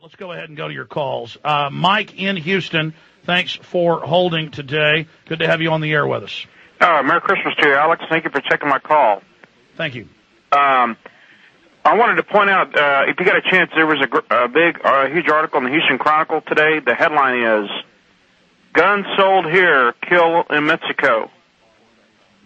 Let's go ahead and go to your calls. Mike in Houston, thanks for holding today. Good to have you on the air with us. Merry Christmas to you, Alex. Thank you for taking my call. Thank you. I wanted to point out, if you got a chance, there was a huge article in the Houston Chronicle today. The headline is, "Guns sold here, kill in Mexico."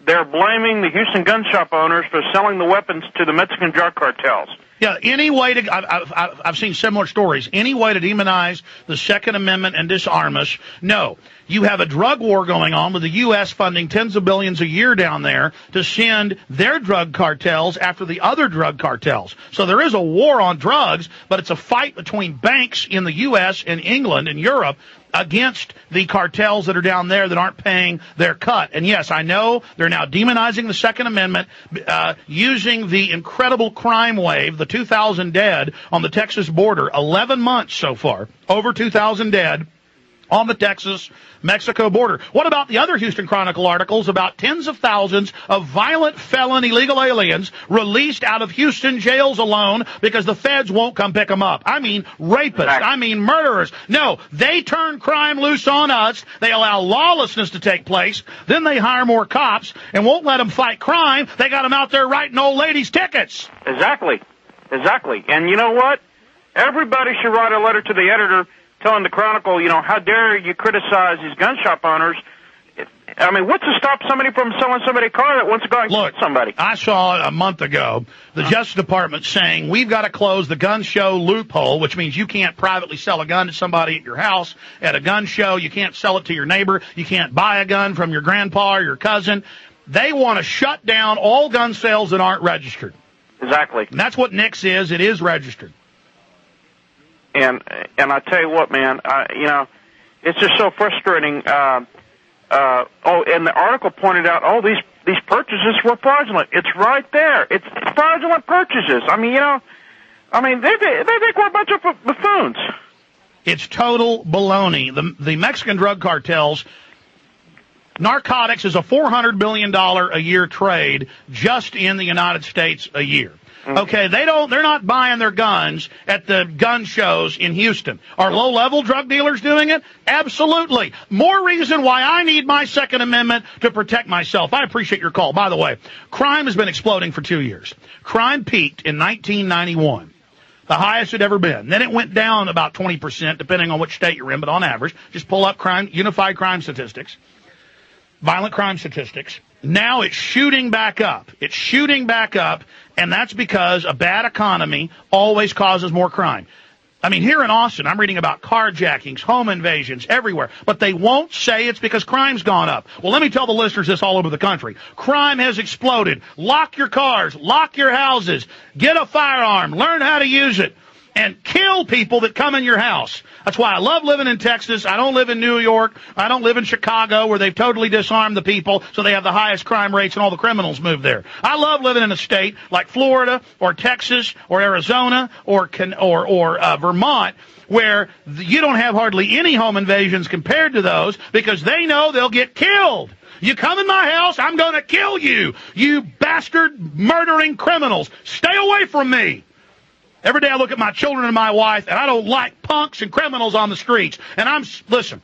They're blaming the Houston gun shop owners for selling the weapons to the Mexican drug cartels. Yeah, any way to, I've seen similar stories, any way to demonize the Second Amendment and disarm us. No, you have a drug war going on with the U.S. funding tens of billions a year down there to send their drug cartels after the other drug cartels. So there is a war on drugs, but it's a fight between banks in the U.S. and England and Europe against the cartels that are down there that aren't paying their cut. And yes, I know they're now demonizing the Second Amendment, using the incredible crime wave, the 2,000 dead on the Texas border, 11 months so far, over 2,000 dead on the Texas-Mexico border. What about the other Houston Chronicle articles about tens of thousands of violent felon illegal aliens released out of Houston jails alone because the feds won't come pick them up? I mean rapists. I mean murderers. No, they turn crime loose on us. They allow lawlessness to take place. Then they hire more cops and won't let them fight crime. They got them out there writing old ladies' tickets. Exactly. And you know what? Everybody should write a letter to the editor telling the Chronicle, how dare you criticize these gun shop owners? I mean, what's to stop somebody from selling somebody a car that wants to go and kill somebody? I saw a month ago the Justice Department saying we've got to close the gun show loophole, which means you can't privately sell a gun to somebody at your house at a gun show. You can't sell it to your neighbor. You can't buy a gun from your grandpa or your cousin. They want to shut down all gun sales that aren't registered. Exactly. And that's what NICS is. It is registered. And I tell you what, man, it's just so frustrating. And the article pointed out, these purchases were fraudulent. It's right there. It's fraudulent purchases. I mean, they think we're a bunch of buffoons. It's total baloney. The Mexican drug cartels, narcotics is a $400 billion a year trade just in the United States a year. Okay, they're not buying their guns at the gun shows in Houston. Are low-level drug dealers doing it? Absolutely. More reason why I need my Second Amendment to protect myself. I appreciate your call. By the way, crime has been exploding for 2 years. Crime peaked in 1991. The highest it ever been. Then it went down about 20%, depending on which state you're in, but on average, just pull up unified crime statistics, violent crime statistics. Now it's shooting back up. And that's because a bad economy always causes more crime. I mean, here in Austin, I'm reading about carjackings, home invasions everywhere, but they won't say it's because crime's gone up. Well, let me tell the listeners this all over the country. Crime has exploded. Lock your cars, lock your houses, get a firearm, learn how to use it, and kill people that come in your house. That's why I love living in Texas. I don't live in New York. I don't live in Chicago where they've totally disarmed the people so they have the highest crime rates and all the criminals move there. I love living in a state like Florida or Texas or Arizona or Vermont where you don't have hardly any home invasions compared to those because they know they'll get killed. You come in my house, I'm going to kill you, you bastard murdering criminals. Stay away from me. Every day I look at my children and my wife, and I don't like punks and criminals on the streets. And listen,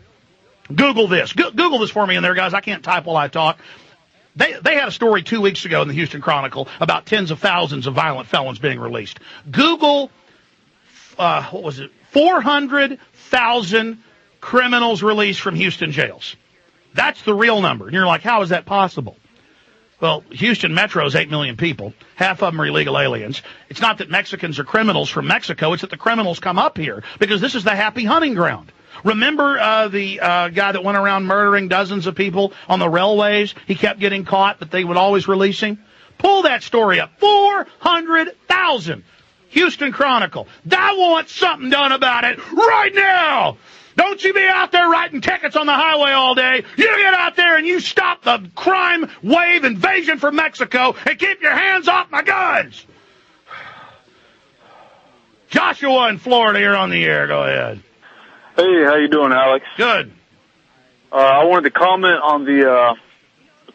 Google this. Google this for me in there, guys. I can't type while I talk. They had a story 2 weeks ago in the Houston Chronicle about tens of thousands of violent felons being released. Google, 400,000 criminals released from Houston jails. That's the real number. And you're like, how is that possible? Well, Houston Metro is 8 million people. Half of them are illegal aliens. It's not that Mexicans are criminals from Mexico. It's that the criminals come up here because this is the happy hunting ground. Remember the guy that went around murdering dozens of people on the railways? He kept getting caught, but they would always release him. Pull that story up. 400,000. Houston Chronicle. I want something done about it right now. Don't you be out there writing tickets on the highway all day. You get out there and you stop the crime wave invasion from Mexico and keep your hands off my guns. Joshua in Florida, you're on the air. Go ahead. Hey, how you doing, Alex? Good. I wanted to comment on the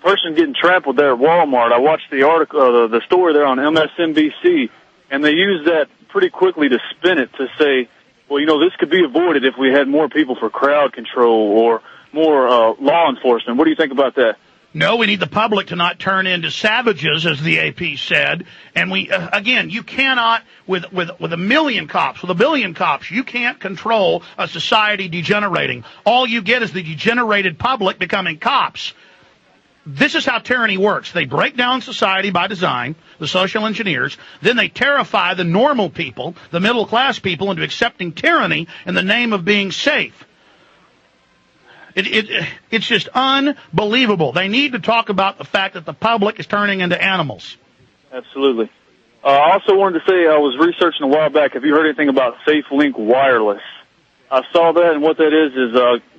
person getting trampled there at Walmart. I watched the article, the story there on MSNBC, and they used that pretty quickly to spin it to say, well, this could be avoided if we had more people for crowd control or more law enforcement. What do you think about that? No, we need the public to not turn into savages, as the AP said. And we, again, you cannot, with a million cops, with a billion cops, you can't control a society degenerating. All you get is the degenerated public becoming cops. This is how tyranny works. They break down society by design, the social engineers. Then they terrify the normal people, the middle class people, into accepting tyranny in the name of being safe. It's just unbelievable. They need to talk about the fact that the public is turning into animals. Absolutely. I also wanted to say I was researching a while back. Have you heard anything about SafeLink Wireless? I saw that, and what that is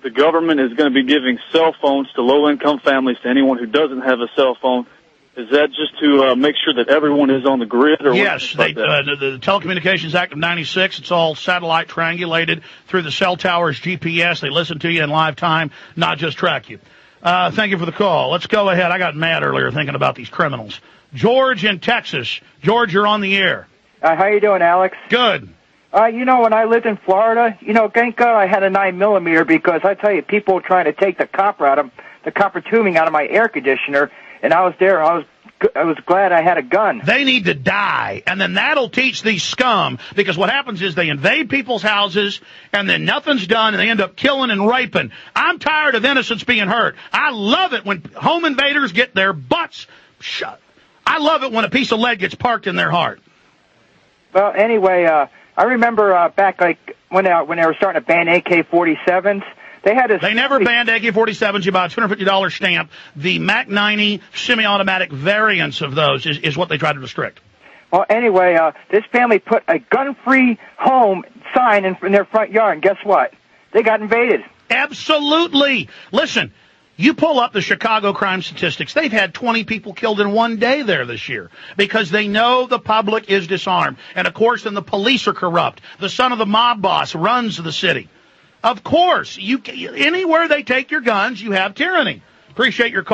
the government is going to be giving cell phones to low-income families, to anyone who doesn't have a cell phone. Is that just to make sure that everyone is on the grid? Or yes, the Telecommunications Act of 96, it's all satellite triangulated through the cell towers, GPS. They listen to you in live time, not just track you. Thank you for the call. Let's go ahead. I got mad earlier thinking about these criminals. George in Texas. George, you're on the air. How you doing, Alex? Good. When I lived in Florida, thank God I had a 9mm, because I tell you, people were trying to take the copper tubing out of my air conditioner, and I was there. I was glad I had a gun. They need to die, and then that'll teach these scum, because what happens is they invade people's houses, and then nothing's done, and they end up killing and raping. I'm tired of innocents being hurt. I love it when home invaders get their butts shut. I love it when a piece of lead gets parked in their heart. Well, anyway, I remember back when they were starting to ban AK-47s. They never banned AK-47s. You buy a $250 stamp. The Mac 90 semi-automatic variants of those is what they tried to restrict. Well, anyway, this family put a gun-free home sign in their front yard, and guess what? They got invaded. Absolutely. Listen, you pull up the Chicago crime statistics. They've had 20 people killed in one day there this year because they know the public is disarmed. And, of course, then the police are corrupt. The son of the mob boss runs the city. Of course, anywhere they take your guns, you have tyranny. Appreciate your call.